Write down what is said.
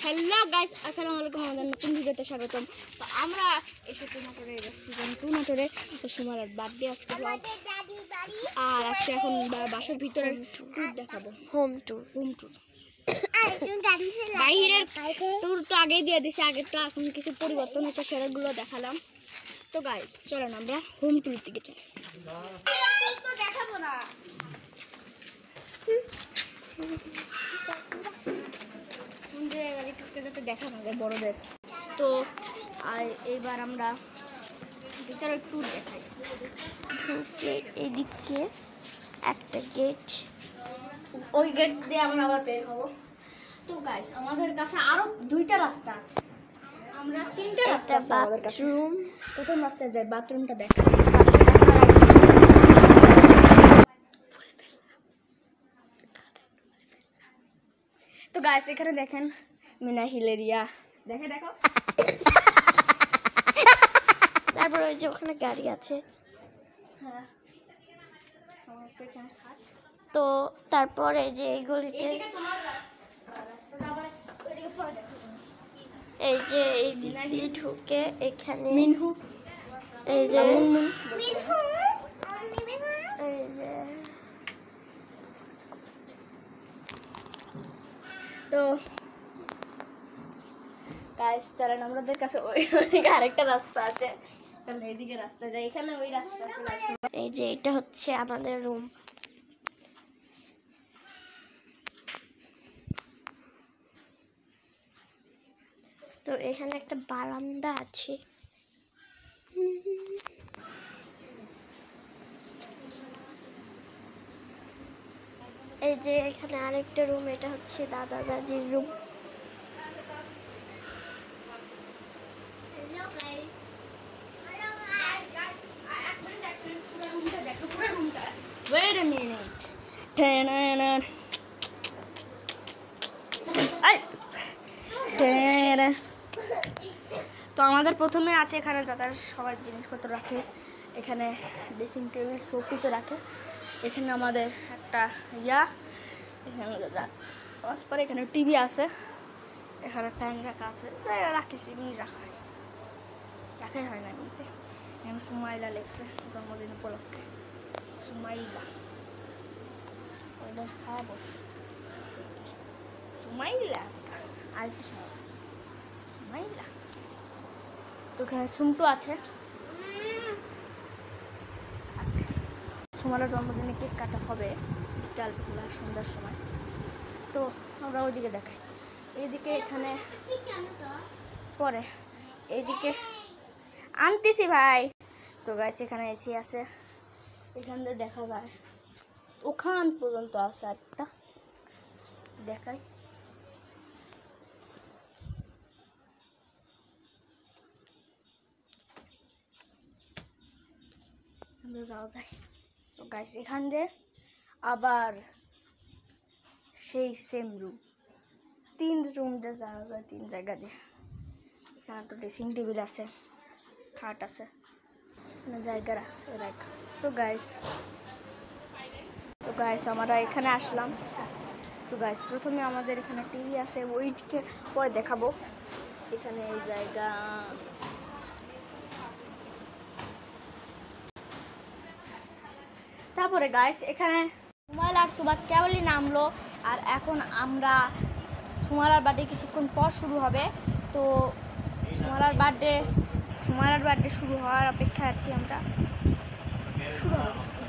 Hello guys, আসসালামু আলাইকুম। আমাদের নতুন ভিডিওতে স্বাগতম। তো আমরা এসেছি নাটোরে, সিজন 2 নাটোরে। তো সুমালার বার্থডে আজকে, আর আজকে এখন বাসার ভিতরে ট্যুর দেখাবো, হোম ট্যুর। বাইরের ট্যুর তো আগেই দিয়ে দিছি, আগেরটা এখন কিছু পরিবর্তন হচ্ছে, সেগুলো দেখালাম। তো গাইস চলেন আমরা হোম ট্যুর দিকে যাই। তো দেখাবো না, যাতে দেখানো যায় বড়দের। তো আর এইবার আমরা ভিতরে ট্যুর দেখাই। এদিকে একটা গেট, ওই গেট দিয়ে আমরা আবার বের হবো। তো গাইস আমাদের কাছে আরো 2টা রাস্তা আছে, আমরা 3টা রাস্তা আছে আমাদের কাছে। প্রথম রাস্তায় যাই, বাথরুমটা দেখাই। তো গাইস এখানে দেখেন মিনা হিলেরিয়া, দেখো। তারপর ওই যে ওখানে গাড়ি আছে, তো তারপরে যে এই গলিতে এই যে এই দিকে ঢুকে এখানে মিনহু, এই যে এই যে তো গাইস চলেন আমাদের কাছে ওইদিকে আরেকটা রাস্তা আছে, চলেন এইদিকে রাস্তা যাই। এখানে ওই রাস্তা আছে, এই যে এটা হচ্ছে আমাদের রুম। তো এখানে একটা বারান্দা আছে, এই যে এখানে আরেকটা রুম, এটা হচ্ছে দাদা দাদির রুম। Wait a minute. তো আমাদের প্রথমে আছে এখানে দাদার সবার জিনিসপত্র রাখে, এখানে ড্রেসিং টেবিল সব কিছু রাখে। এখানে আমাদের একটা এখানে দাদা পরে এখানে টিভি আছে, এখানে ফ্যান রাখা আছে, রাখিস এমনি রাখাই হয় না এমনিতে। এখানে সুমাইলা লেখছে জন্মদিন উপলক্ষে, সুমাইলা সুমাইলা সুমাইলা। তো এখানে সুমটু আছে, সুমালার জন্মদিনে কেক কাটা হবে বিকালবেলা সন্ধ্যার সময়। তো আমরা ওইদিকে দেখাই, এইদিকে এখানে পরে এইদিকে আনতেছি ভাই। তো গাছ এখানে এসি আছে, এখান দিয়ে দেখা যায় ওখান পর্যন্ত আছে, একটা দেখাই। যাওয়া যায়। তো গাইস এখান দিয়ে আবার সেই সেম রুম, 3 রুম দিয়ে যাওয়া যায়, 3 জায়গা দিয়ে। এখানে তো ড্রেসিং টেবিল আছে, খাট আছে, এখানে জায়গা আছে রাখা। তো গাইস আমরা এখানে আসলাম। তো গাইস প্রথমে আমাদের এখানে টিভি আছে, ওইদিকে পরে দেখাবো। এখানে এই জায়গা, তারপরে গাইস এখানে সুমাইল আর সুবাদ কেবলই নামলো, আর এখন আমরা সুমালার বার্থডে কিছুক্ষণ পর শুরু হবে। তো সুমালার বার্থডে শুরু হওয়ার অপেক্ষায় আছি আমরা, শুরু হবে।